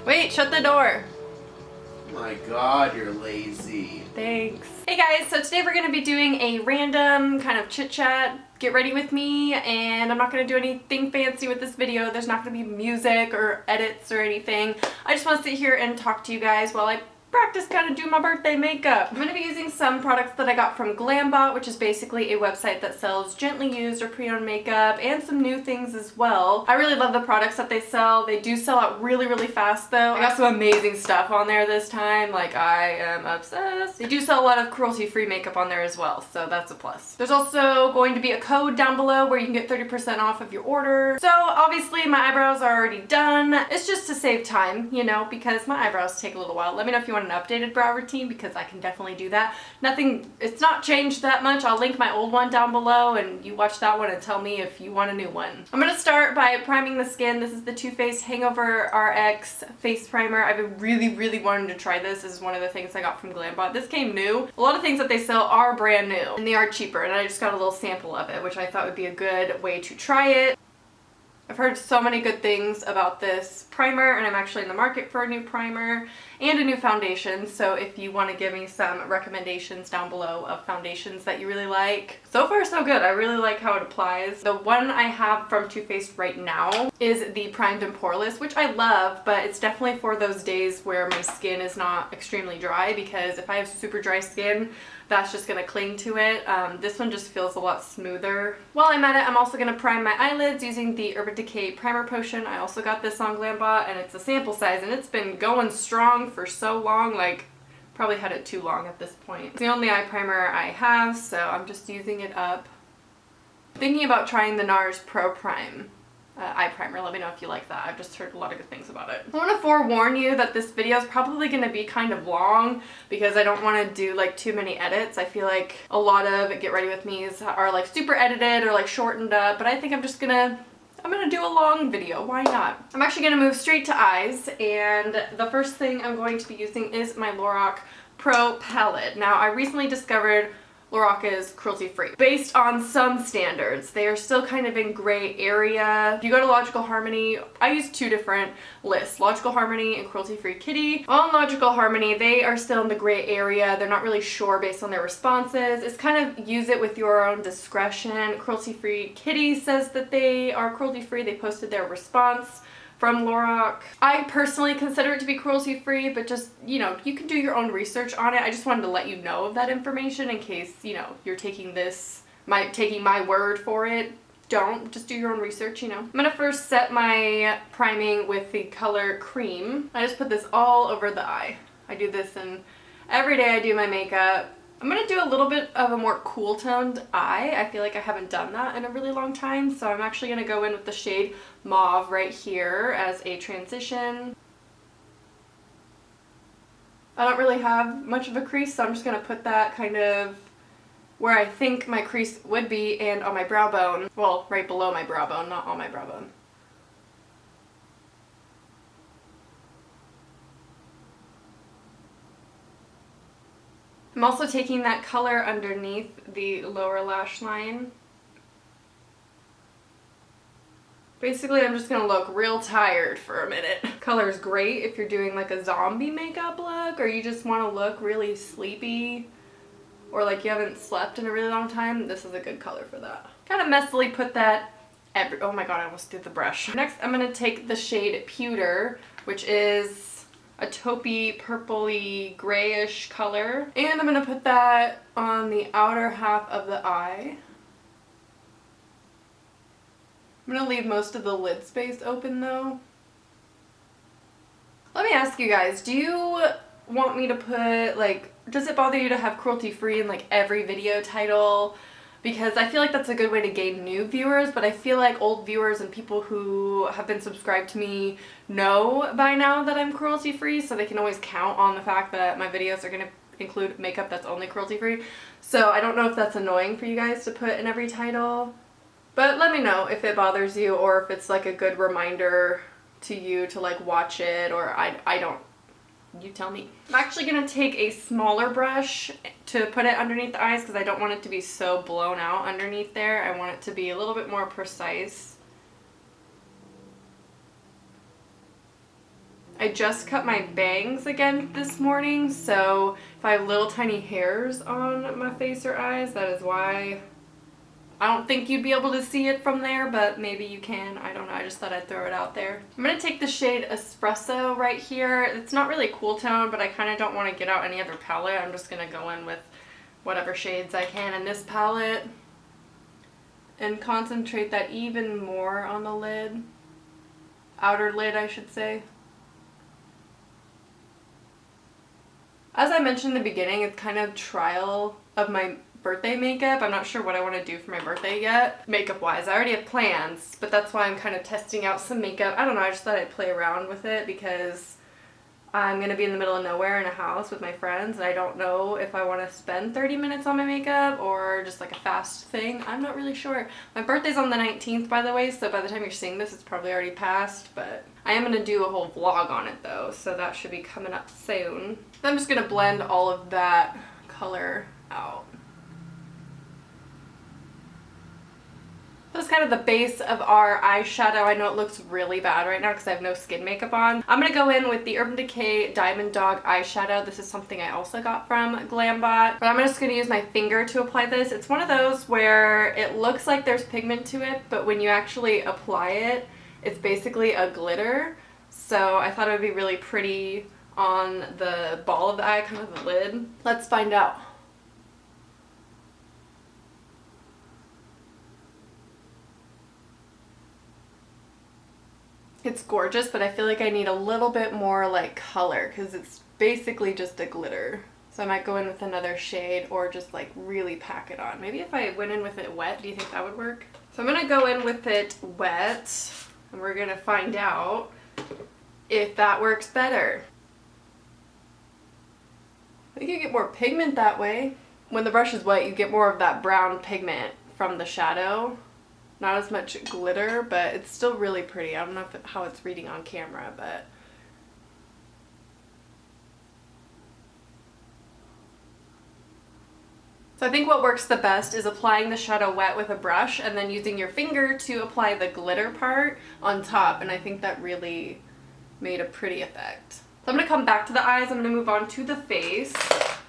Wait, shut the door. Oh my god, you're lazy. Thanks. Hey guys, so today we're going to be doing a random kind of chit chat. Get ready with me, and I'm not going to do anything fancy with this video. There's not going to be music or edits or anything. I just want to sit here and talk to you guys while I practice kind of do my birthday makeup. I'm going to be using some products that I got from Glambot, which is basically a website that sells gently used or pre-owned makeup, and some new things as well. I really love the products that they sell. They do sell out really, really fast though. I got some amazing stuff on there this time. Like, I am obsessed. They do sell a lot of cruelty-free makeup on there as well, so that's a plus. There's also going to be a code down below where you can get 30% off of your order. So obviously my eyebrows are already done. It's just to save time, you know, because my eyebrows take a little while. Let me know if you want an updated brow routine, because I can definitely do that. It's not changed that much. I'll link my old one down below and you watch that one and tell me if you want a new one. I'm gonna start by priming the skin. This is the Too Faced Hangover RX face primer. I've been really wanting to try this. This is one of the things I got from Glambot. This came new. A lot of things that they sell are brand new and they are cheaper, and I just got a little sample of it, which I thought would be a good way to try it. I've heard so many good things about this primer, and I'm actually in the market for a new primer and a new foundation, so if you want to give me some recommendations down below of foundations that you really like. So far so good. I really like how it applies. The one I have from Too Faced right now is the Primed and Poreless, which I love, but it's definitely for those days where my skin is not extremely dry, because if I have super dry skin, that's just gonna cling to it. This one just feels a lot smoother. While I'm at it, I'm also gonna prime my eyelids using the Urban Decay Primer Potion. I also got this on Glambot, and it's a sample size, and it's been going strong for so long, like probably had it too long at this point. It's the only eye primer I have, so I'm just using it up. Thinking about trying the NARS Pro Prime eye primer. Let me know if you like that. I've just heard a lot of good things about it. I want to forewarn you that this video is probably going to be kind of long, because I don't want to do like too many edits. I feel like a lot of Get Ready With Me's are like super edited or like shortened up, but I think I'm gonna do a long video. Why not? I'm actually gonna move straight to eyes, and the first thing I'm going to be using is my Lorac Pro palette. Now, I recently discovered Lorac is cruelty-free. Based on some standards, they are still kind of in gray area. If you go to Logical Harmony, I use two different lists, Logical Harmony and Cruelty-Free Kitty. On Logical Harmony, they are still in the gray area. They're not really sure based on their responses. It's kind of use it with your own discretion. Cruelty-Free Kitty says that they are cruelty-free. They posted their response from Lorac. I personally consider it to be cruelty-free, but just, you know, you can do your own research on it. I just wanted to let you know of that information in case, you know, you're taking my word for it. Don't. Just do your own research, you know. I'm gonna first set my priming with the color Cream. I just put this all over the eye. I do this every day I do my makeup. I'm going to do a little bit of a more cool toned eye. I feel like I haven't done that in a really long time, so I'm actually going to go in with the shade Mauve right here as a transition. I don't really have much of a crease, so I'm just going to put that kind of where I think my crease would be and on my brow bone. Well, right below my brow bone, not on my brow bone. I'm also taking that color underneath the lower lash line. Basically, I'm just gonna look real tired for a minute. Color is great if you're doing like a zombie makeup look, or you just want to look really sleepy, or like you haven't slept in a really long time. This is a good color for that. Kind of messily put that oh my god, I almost did the brush. Next, I'm gonna take the shade Pewter, which is a taupey, purpley, grayish color. And I'm gonna put that on the outer half of the eye. I'm gonna leave most of the lid space open though. Let me ask you guys, do you want me to put, like, does it bother you to have cruelty-free in like every video title? Because I feel like that's a good way to gain new viewers, but I feel like old viewers and people who have been subscribed to me know by now that I'm cruelty-free, so they can always count on the fact that my videos are going to include makeup that's only cruelty-free. So I don't know if that's annoying for you guys to put in every title, but let me know if it bothers you, or if it's like a good reminder to you to like watch it, or I don't. You tell me. I'm actually going to take a smaller brush to put it underneath the eyes, because I don't want it to be so blown out underneath there. I want it to be a little bit more precise. I just cut my bangs again this morning, so if I have little tiny hairs on my face or eyes, that is why. I don't think you'd be able to see it from there, but maybe you can. I don't know. I just thought I'd throw it out there. I'm going to take the shade Espresso right here. It's not really a cool tone, but I kind of don't want to get out any other palette. I'm just going to go in with whatever shades I can in this palette and concentrate that even more on the lid. Outer lid, I should say. As I mentioned in the beginning, it's kind of trial of my birthday makeup. I'm not sure what I want to do for my birthday yet, makeup wise. I already have plans, but that's why I'm kind of testing out some makeup. I don't know, I just thought I'd play around with it because I'm going to be in the middle of nowhere in a house with my friends, and I don't know if I want to spend 30 minutes on my makeup or just like a fast thing. I'm not really sure. My birthday's on the 19th, by the way, so by the time you're seeing this, it's probably already passed, but I am going to do a whole vlog on it though, so that should be coming up soon. I'm just going to blend all of that color out. That's kind of the base of our eyeshadow. I know it looks really bad right now because I have no skin makeup on. I'm going to go in with the Urban Decay Diamond Dog eyeshadow. This is something I also got from Glambot. But I'm just going to use my finger to apply this. It's one of those where it looks like there's pigment to it, but when you actually apply it, it's basically a glitter. So I thought it would be really pretty on the ball of the eye, kind of the lid. Let's find out. It's gorgeous, but I feel like I need a little bit more like color because it's basically just a glitter. So I might go in with another shade or just like really pack it on. Maybe if I went in with it wet, do you think that would work? So I'm gonna go in with it wet and we're gonna find out if that works better. I think you get more pigment that way. When the brush is wet, you get more of that brown pigment from the shadow. Not as much glitter, but it's still really pretty. I don't know how it's reading on camera, but so I think what works the best is applying the shadow wet with a brush and then using your finger to apply the glitter part on top, and I think that really made a pretty effect. So I'm going to come back to the eyes. I'm going to move on to the face.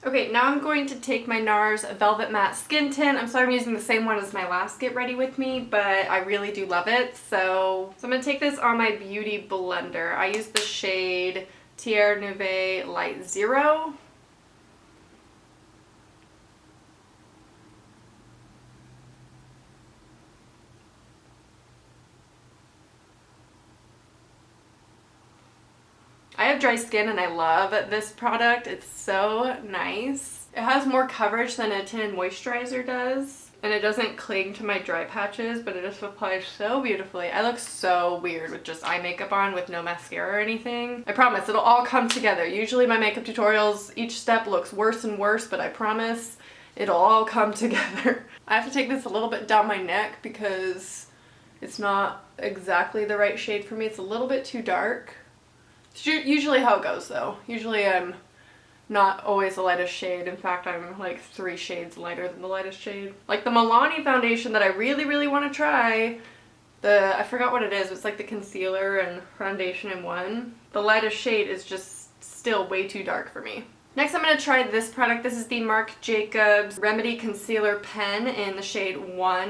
Okay, now I'm going to take my NARS Velvet Matte Skin Tint. I'm sorry I'm using the same one as my last Get Ready With Me, but I really do love it. So I'm going to take this on my Beauty Blender. I use the shade Tierra Nouveau Light Zero. I have dry skin and I love this product. It's so nice. It has more coverage than a tinted moisturizer does, and it doesn't cling to my dry patches, but it just applies so beautifully. I look so weird with just eye makeup on with no mascara or anything. I promise it'll all come together. Usually my makeup tutorials, each step looks worse and worse, but I promise it'll all come together. I have to take this a little bit down my neck because it's not exactly the right shade for me. It's a little bit too dark. It's usually how it goes though. Usually I'm not always the lightest shade. In fact, I'm like 3 shades lighter than the lightest shade. Like the Milani foundation that I really want to try, I forgot what it is. It's like the concealer and foundation in one. The lightest shade is just still way too dark for me. Next I'm going to try this product. This is the Marc Jacobs Remedy Concealer Pen in the shade 1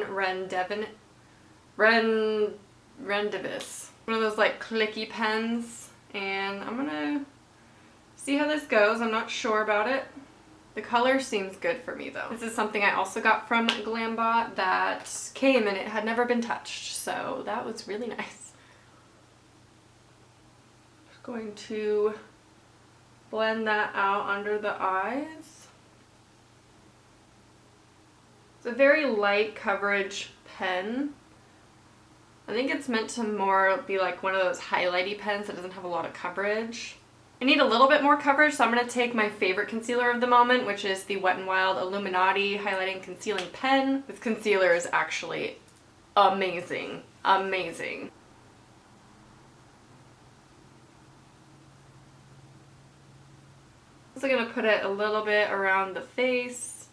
Rendivis. One of those like clicky pens. And I'm gonna see how this goes. I'm not sure about it. The color seems good for me though. This is something I also got from Glambot that came and it had never been touched, so that was really nice. Just going to blend that out under the eyes. It's a very light coverage pen. I think it's meant to more be like one of those highlighty pens that doesn't have a lot of coverage. I need a little bit more coverage, so I'm going to take my favorite concealer of the moment, which is the Wet n Wild Illuminaughty Highlighting Concealing Pen. This concealer is actually amazing. Amazing. I'm also going to put it a little bit around the face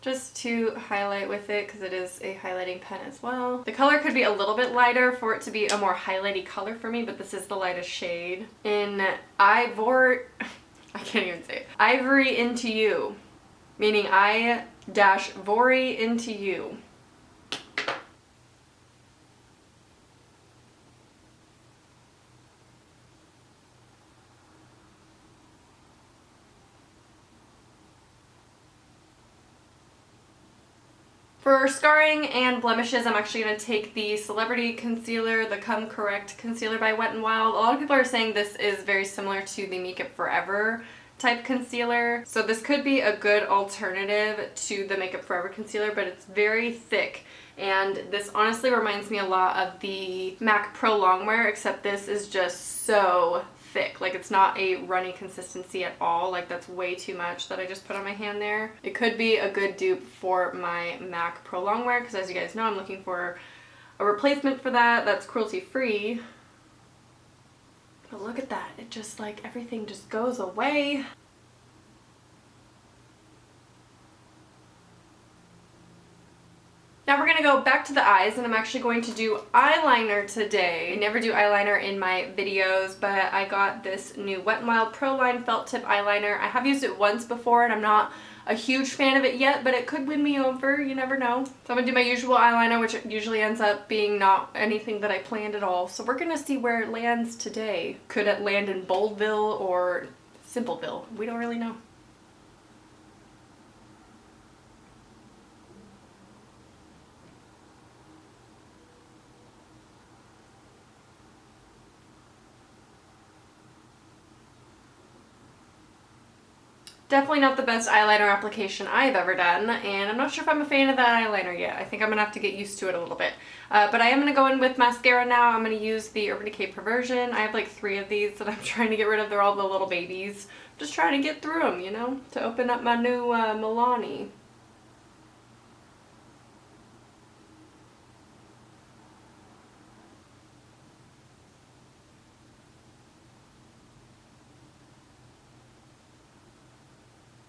just to highlight with it because it is a highlighting pen as well. The color could be a little bit lighter for it to be a more highlighty color for me, but this is the lightest shade. In Ivory, I can't even say it. Ivory into you, meaning I-vory into you. For scarring and blemishes, I'm actually going to take the Celebrity Concealer, the Come Correct Concealer by Wet n Wild. A lot of people are saying this is very similar to the Make Up Forever type concealer. So this could be a good alternative to the Make Up Forever concealer, but it's very thick. And this honestly reminds me a lot of the MAC Pro Longwear, except this is just so thick. Like, it's not a runny consistency at all. Like, that's way too much that I just put on my hand there. It could be a good dupe for my MAC Pro Longwear because, as you guys know, I'm looking for a replacement for that that's cruelty free. But look at that. It just, like, everything just goes away. Now we're going to go back to the eyes, and I'm actually going to do eyeliner today. I never do eyeliner in my videos, but I got this new Wet n Wild Proline Felt Tip Eyeliner. I have used it once before, and I'm not a huge fan of it yet, but it could win me over. You never know. So I'm going to do my usual eyeliner, which usually ends up being not anything that I planned at all. So we're going to see where it lands today. Could it land in Boldville or Simpleville? We don't really know. Definitely not the best eyeliner application I've ever done, and I'm not sure if I'm a fan of that eyeliner yet. I think I'm gonna have to get used to it a little bit. But I am gonna go in with mascara now. I'm gonna use the Urban Decay Perversion. I have like 3 of these that I'm trying to get rid of. They're all the little babies. Just trying to get through them, you know, to open up my new Milani.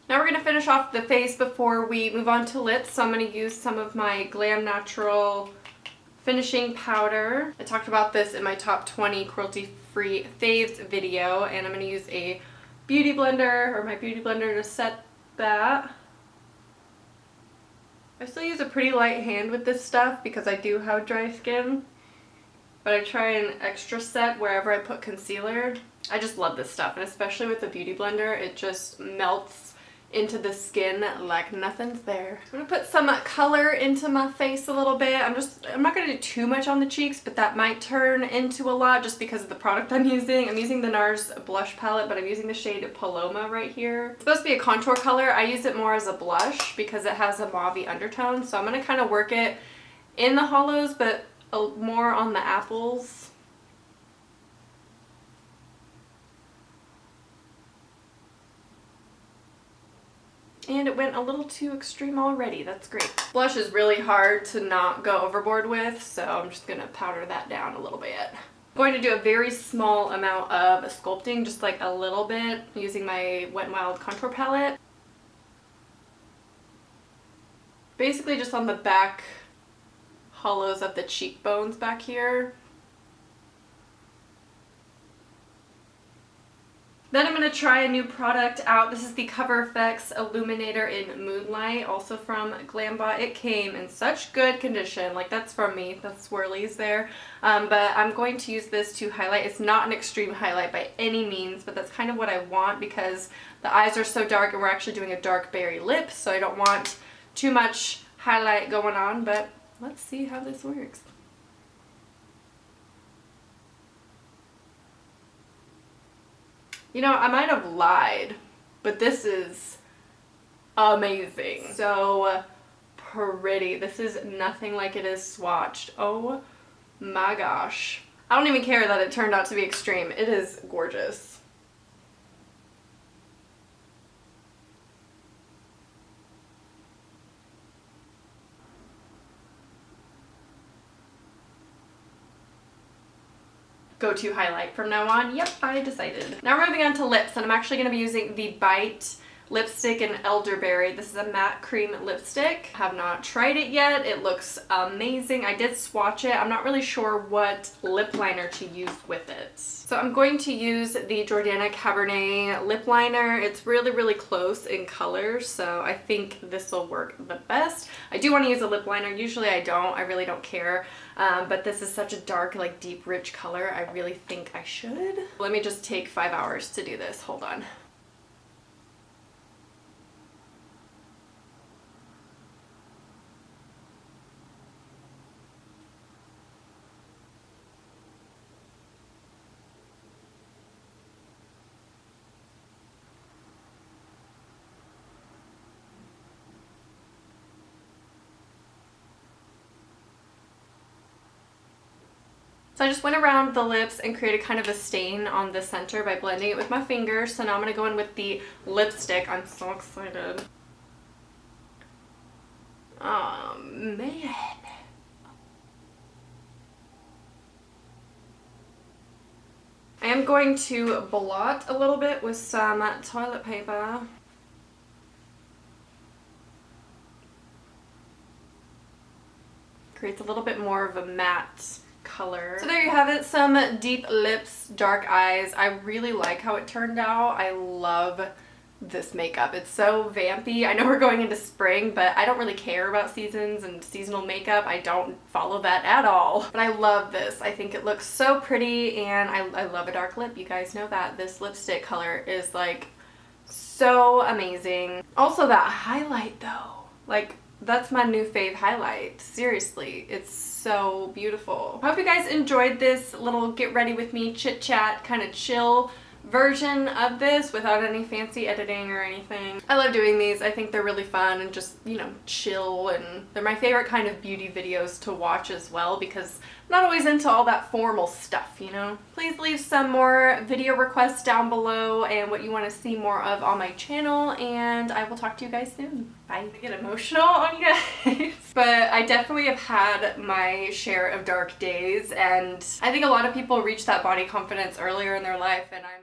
Now we're going to finish off the face before we move on to lips, so I'm going to use some of my Glam Natural finishing powder. I talked about this in my top 20 cruelty-free faves video, and I'm going to use a beauty blender, or my beauty blender, to set that. I still use a pretty light hand with this stuff because I do have dry skin, but I try an extra set wherever I put concealer. I just love this stuff, and especially with the beauty blender, it just melts into the skin like nothing's there. I'm gonna put some color into my face a little bit. I'm not gonna do too much on the cheeks, but that might turn into a lot just because of the product I'm using. I'm using the NARS blush palette, but I'm using the shade Paloma right here. It's supposed to be a contour color. I use it more as a blush because it has a mauve-y undertone, so I'm gonna kind of work it in the hollows, but more on the apples. And it went a little too extreme already. That's great. Blush is really hard to not go overboard with, so I'm just going to powder that down a little bit. I'm going to do a very small amount of sculpting, just like a little bit, using my Wet n Wild contour palette. Basically just on the back hollows of the cheekbones back here. Then I'm going to try a new product out. This is the Cover FX Illuminator in Moonlight, also from Glambot. It came in such good condition. Like, that's from me. The swirlies there. But I'm going to use this to highlight. It's not an extreme highlight by any means, but that's kind of what I want because the eyes are so dark and we're actually doing a dark berry lip, so I don't want too much highlight going on, but let's see how this works. You know, I might have lied, but this is amazing. So pretty. This is nothing like it is swatched. Oh my gosh. I don't even care that it turned out to be extreme. It is gorgeous. Go-to highlight from now on. Yep, I decided. Now we're moving on to lips, and I'm actually going to be using the Bite lipstick in elderberry. This is a matte cream lipstick. I have not tried it yet. It looks amazing. I did swatch it. I'm not really sure what lip liner to use with it. So I'm going to use the Jordana Cabernet lip liner. It's really close in color, so I think this will work the best. I do want to use a lip liner. Usually I don't. I really don't care. But this is such a dark, like deep, rich color. I really think I should. Let me just take 5 hours to do this. Hold on. So I just went around the lips and created kind of a stain on the center by blending it with my fingers. So now I'm going to go in with the lipstick. I'm so excited. Oh man. I am going to blot a little bit with some toilet paper. Creates a little bit more of a matte color. So there you have it, some deep lips, dark eyes. I really like how it turned out. I love this makeup. It's so vampy. I know we're going into spring, but I don't really care about seasons and seasonal makeup. I don't follow that at all. But I love this. I think it looks so pretty, and I love a dark lip. You guys know that. This lipstick color is like so amazing. Also that highlight though, like that's my new fave highlight. Seriously, it's so beautiful. I hope you guys enjoyed this little get ready with me chit chat kind of chill version of this without any fancy editing or anything. I love doing these. I think they're really fun and just, you know, chill, and they're my favorite kind of beauty videos to watch as well because I'm not always into all that formal stuff, you know? Please leave some more video requests down below and what you want to see more of on my channel, and I will talk to you guys soon. Bye. I get emotional on you guys. But I definitely have had my share of dark days, and I think a lot of people reach that body confidence earlier in their life, and I'm